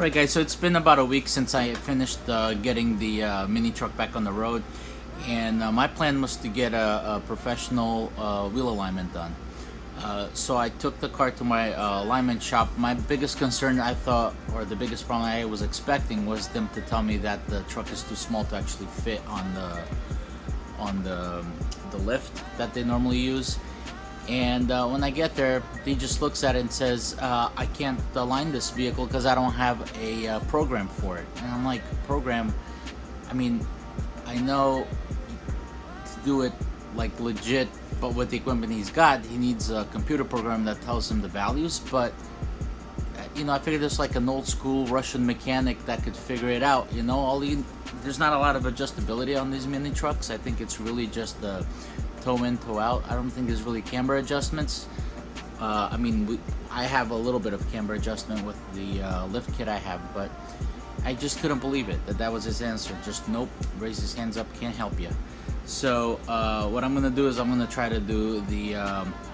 Alright guys, so it's been about a week since I finished getting the mini truck back on the road, and my plan was to get a professional wheel alignment done. So I took the car to my alignment shop. My biggest concern, I thought, or the biggest problem I was expecting, was them to tell me that the truck is too small to actually fit on the lift that they normally use. And when I get there, he just looks at it and says, I can't align this vehicle because I don't have a program for it. And I'm like, program? I mean, I know to do it like legit, but with the equipment he's got, he needs a computer program that tells him the values. But you know, I figured there's like an old school Russian mechanic that could figure it out. You know, there's not a lot of adjustability on these mini trucks. I think it's really just the toe in, toe out. I don't think there's really camber adjustments. I mean, I have a little bit of camber adjustment with the lift kit I have, but I just couldn't believe it that was his answer. Just nope, raise his hands up, can't help you. So what I'm gonna do is I'm gonna try to do the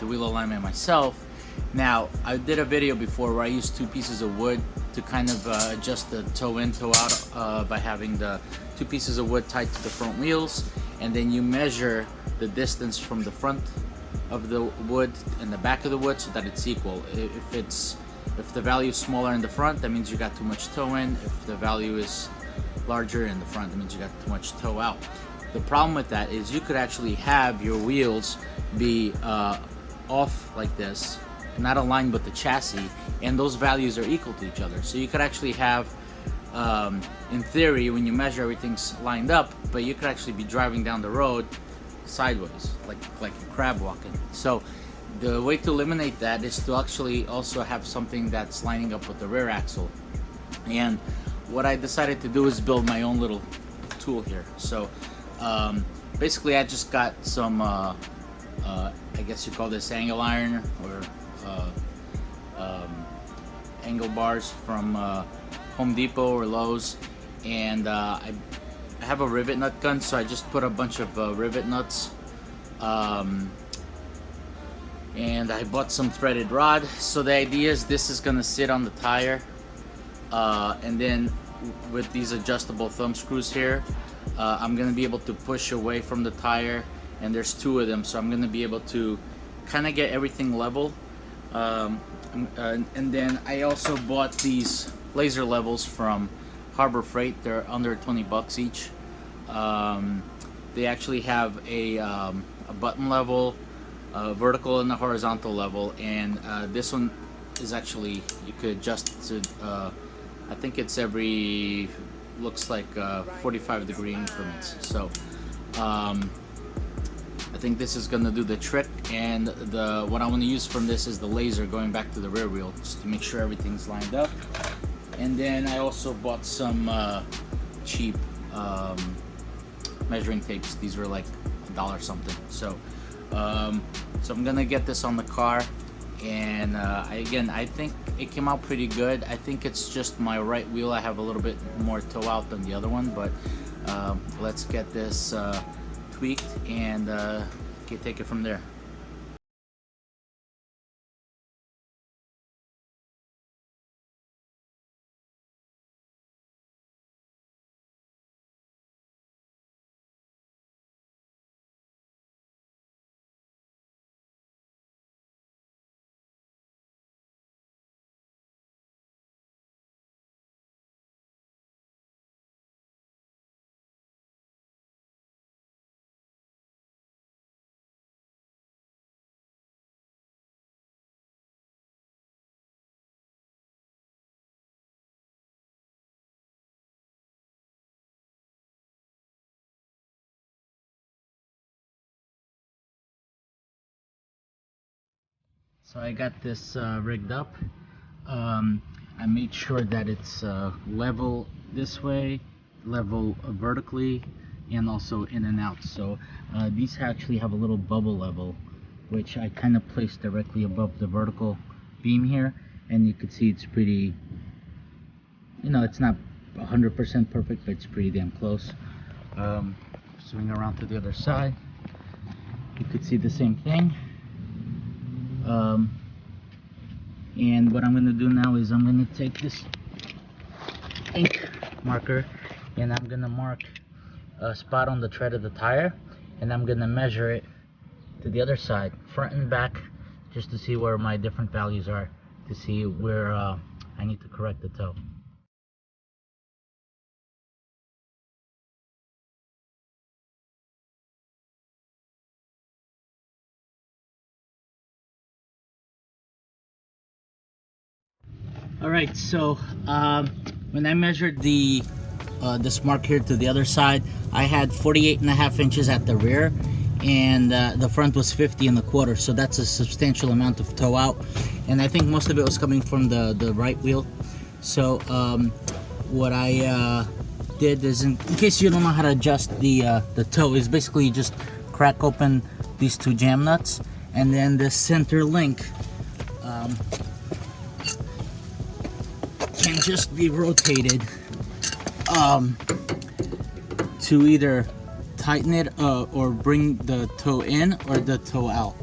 wheel alignment myself. Now, I did a video before where I used 2 pieces of wood to kind of adjust the toe in, toe out by having the 2 pieces of wood tied to the front wheels, and then you measure the distance from the front of the wood and the back of the wood so that it's equal. If the value is smaller in the front, that means you got too much toe in. If the value is larger in the front, that means you got too much toe out. The problem with that is you could actually have your wheels be off like this, not aligned with the chassis, and those values are equal to each other. So you could actually have, in theory, when you measure, everything's lined up, but you could actually be driving down the road sideways, like crab walking. So the way to eliminate that is to actually also have something that's lining up with the rear axle. And what I decided to do is build my own little tool here. So basically I just got some I guess you call this angle iron or angle bars from Home Depot or Lowe's, and I have a rivet nut gun, so I just put a bunch of rivet nuts, and I bought some threaded rod. So the idea is this is gonna sit on the tire, and then with these adjustable thumb screws here, I'm gonna be able to push away from the tire, and there's 2 of them, so I'm gonna be able to kind of get everything level. And then I also bought these laser levels from Harbor Freight. They're under 20 bucks each. They actually have a button level, vertical and a horizontal level, and this one is actually, you could adjust to I think it's every, looks like 45-degree increments. So I think this is gonna do the trick, and what I want to use from this is the laser going back to the rear wheel, just to make sure everything's lined up. And then I also bought some cheap measuring tapes. These were like $1 something. So so I'm gonna get this on the car, and again, I think it came out pretty good. I think it's just my right wheel, I have a little bit more toe out than the other one, but let's get this tweaked and take it from there. So I got this rigged up. I made sure that it's level this way, level vertically, and also in and out. So these actually have a little bubble level, which I kind of placed directly above the vertical beam here, and you can see it's pretty, you know, it's not 100% perfect, but it's pretty damn close. Swing around to the other side, you could see the same thing. And what I'm going to do now is I'm going to take this ink marker, and I'm gonna mark a spot on the tread of the tire, and I'm gonna measure it to the other side, front and back, just to see where my different values are, to see where I need to correct the toe. Alright, so when I measured this mark here to the other side, I had 48.5 inches at the rear, and the front was 50 1/4, so that's a substantial amount of toe out, and I think most of it was coming from the right wheel. So what I did is, in case you don't know how to adjust the toe, is basically you just crack open these two jam nuts, and then the center link can just be rotated to either tighten it or bring the toe in or the toe out.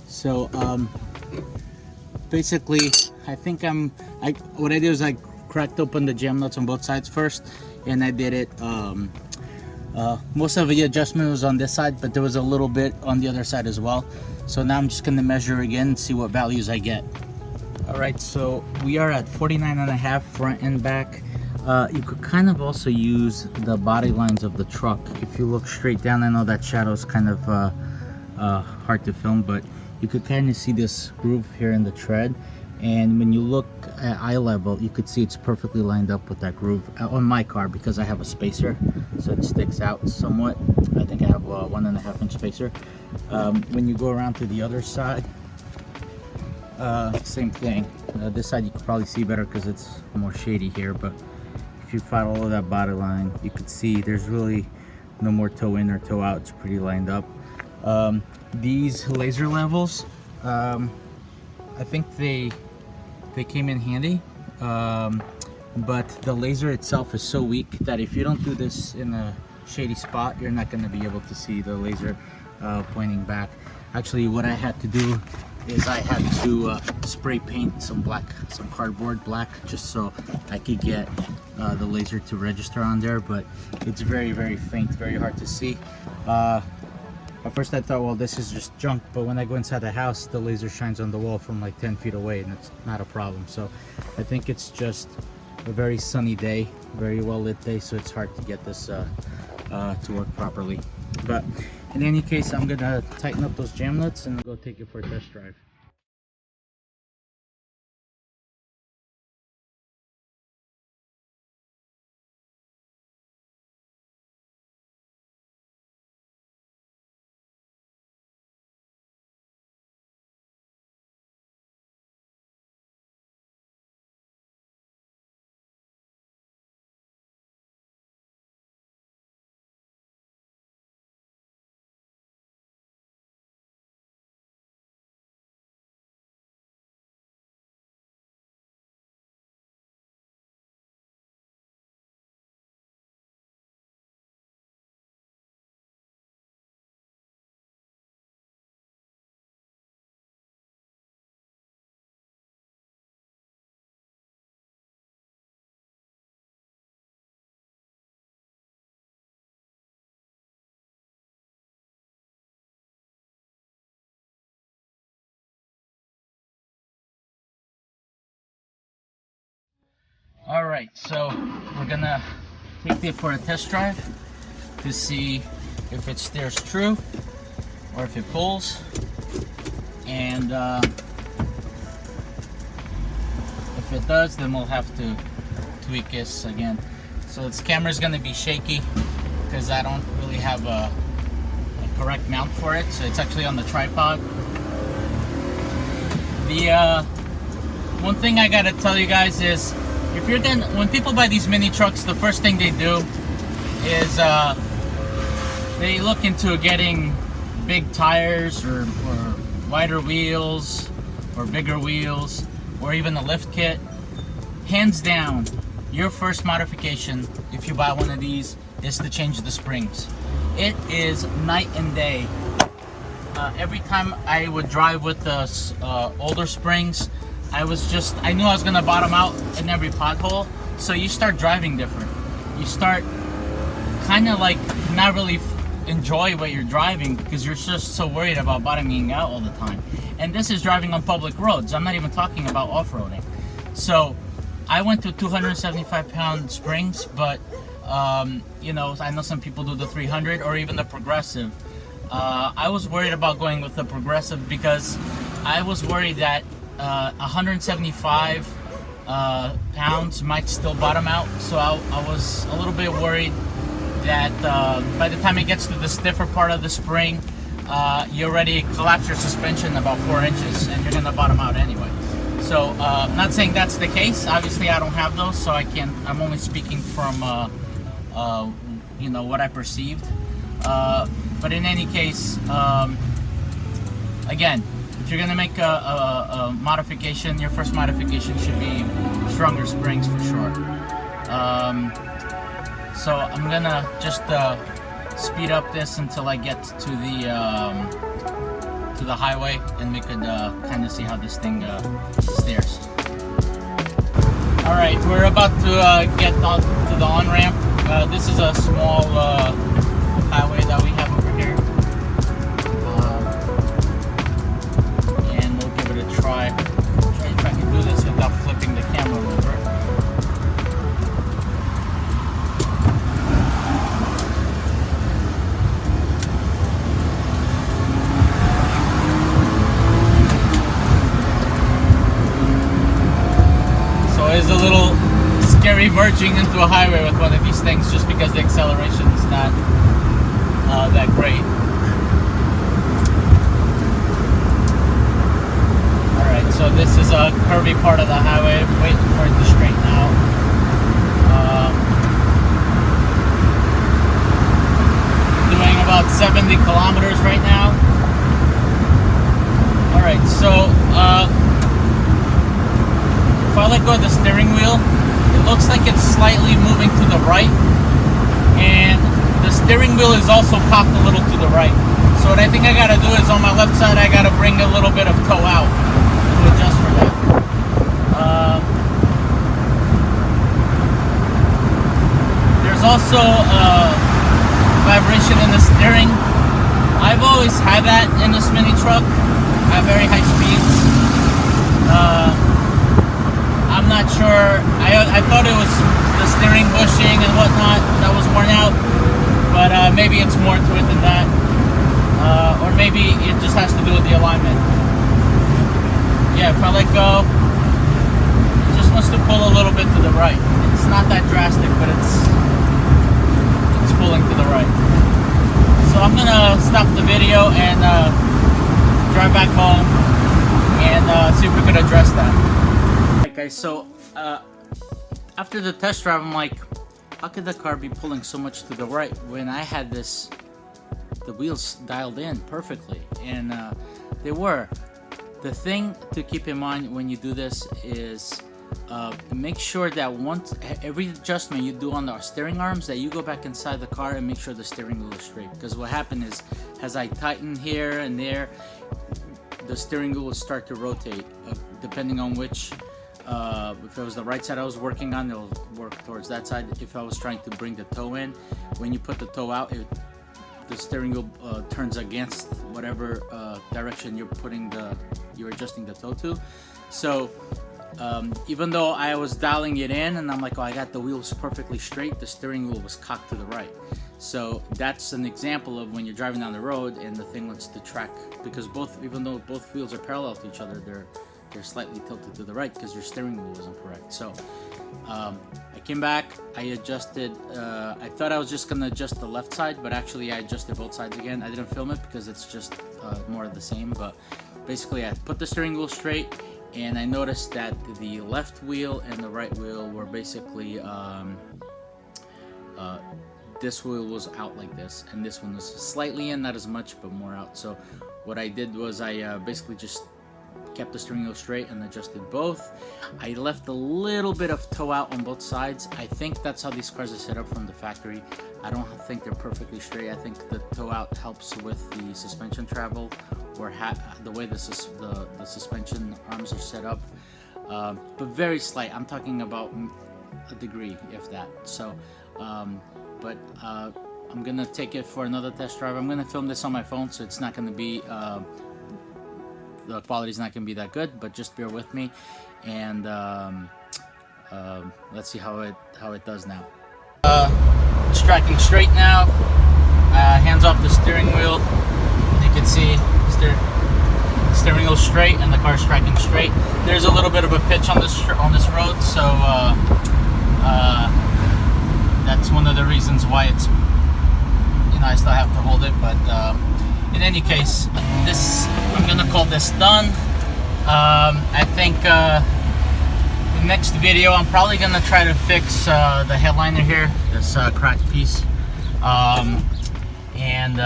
So basically, I think what I did is I cracked open the jam nuts on both sides first, and I did it. Most of the adjustment was on this side, but there was a little bit on the other side as well. So now I'm just going to measure again and see what values I get. Alright, so we are at 49.5 front and back. You could kind of also use the body lines of the truck. If you look straight down, I know that shadow is kind of hard to film, but you could kind of see this groove here in the tread. And when you look at eye level, you could see it's perfectly lined up with that groove on my car, because I have a spacer, so it sticks out somewhat. I think I have a 1.5 inch spacer. When you go around to the other side, same thing. This side you could probably see better because it's more shady here, but if you follow that body line, you could see there's really no more toe in or toe out. It's pretty lined up. These laser levels, I think they came in handy, but the laser itself is so weak that if you don't do this in a shady spot, you're not going to be able to see the laser pointing back. Actually, what I had to do is I had to spray paint some cardboard black, just so I could get the laser to register on there, but it's very, very faint, very hard to see. At first I thought, well, this is just junk, but when I go inside the house, the laser shines on the wall from like 10 feet away, and it's not a problem. So I think it's just a very sunny day, very well lit day, so it's hard to get this to work properly. But in any case, I'm gonna tighten up those jam nuts and go take it for a test drive. Alright, so we're gonna take it for a test drive to see if it steers true or if it pulls, and if it does, then we'll have to tweak this again. So this camera is gonna be shaky because I don't really have a correct mount for it, so it's actually on the tripod. The one thing I gotta tell you guys is, if you're when people buy these mini trucks, the first thing they do is they look into getting big tires or wider wheels or bigger wheels or even a lift kit. Hands down, your first modification, if you buy one of these, is to change the springs. It is night and day. Every time I would drive with the older springs, I knew I was gonna bottom out in every pothole, So you start driving different. You start kind of like not really enjoy what you're driving because you're just so worried about bottoming out all the time. And this is driving on public roads. I'm not even talking about off-roading. So I went to 275-pound springs, but you know, I know some people do the 300 or even the progressive. I was worried about going with the progressive because I was worried that 175 pounds might still bottom out. So I was a little bit worried that by the time it gets to the stiffer part of the spring, you already collapse your suspension about 4 inches and you're gonna bottom out anyway. So not saying that's the case. Obviously I don't have those, so I'm only speaking from you know, what I perceived. But in any case, again, if you're gonna make a modification, your first modification should be stronger springs for sure. So I'm gonna just speed up this until I get to the highway, and we could kind of see how this thing steers. All right, we're about to get on to the on-ramp. This is a small highway that we have over here, and we'll give it a try. Try if I can do this without flipping the camera over. It's a little scary merging into a highway with one of these things just because the acceleration is not that great. Alright, so this is a curvy part of the highway, waiting for it to straighten out. Doing about 70 kilometers right now. Alright, so if I let go of the steering wheel, it looks like it's slightly moving to the right, and the steering wheel is also cocked a little to the right. So what I think I gotta do is on my left side, I gotta bring a little bit of toe out to adjust for that. There's also vibration in the steering. I've always had that in this mini truck at very high speeds. I'm not sure. I thought it was the steering bushing and whatnot that was worn out, but maybe it's more to it than that, or maybe it just has to do with the alignment. Yeah, if I let go, it just wants to pull a little bit to the right. It's not that drastic, but it's pulling to the right. So I'm gonna stop the video and drive back home and see if we could address that. Guys, so after the test drive, I'm like, how could the car be pulling so much to the right when I had the wheels dialed in perfectly? And they were. The thing to keep in mind when you do this is make sure that every adjustment you do on the steering arms, that you go back inside the car and make sure the steering wheel is straight. Because what happened is, as I tighten here and there, the steering wheel will start to rotate depending on which. If it was the right side I was working on, it'll work towards that side. If I was trying to bring the toe in, when you put the toe out, the steering wheel turns against whatever direction you're adjusting the toe to. So even though I was dialing it in and I'm like, oh, I got the wheels perfectly straight, the steering wheel was cocked to the right. So that's an example of when you're driving down the road and the thing wants to track, because even though both wheels are parallel to each other, they're slightly tilted to the right because your steering wheel wasn't correct. So I came back, I adjusted, I thought I was just gonna adjust the left side, but actually I adjusted both sides again. I didn't film it because it's just more of the same, but basically I put the steering wheel straight, and I noticed that the left wheel and the right wheel were basically this wheel was out like this, and this one was slightly in, not as much, but more out. So what I did was I basically just kept the steering wheel straight and adjusted both. I left a little bit of toe out on both sides. I think that's how these cars are set up from the factory. I don't think they're perfectly straight. I think the toe out helps with the suspension travel, or the way the suspension arms are set up, but very slight. I'm talking about a degree, if that. So, but I'm gonna take it for another test drive. I'm gonna film this on my phone, so it's not gonna be the quality's not gonna be that good. But just bear with me, and let's see how it does now. It's tracking straight now. Hands off the steering wheel. You can see steering wheel straight, and the car's tracking straight. There's a little bit of a pitch on this road, so that's one of the reasons why it's, I still have to hold it. But in any case, I'm gonna call this done. I think the next video I'm probably gonna try to fix the headliner here, this cracked piece, and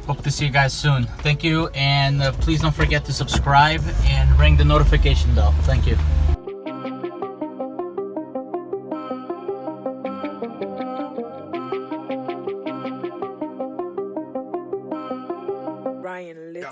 hope to see you guys soon. Thank you, and please don't forget to subscribe and ring the notification bell. Thank you. Ryan Little.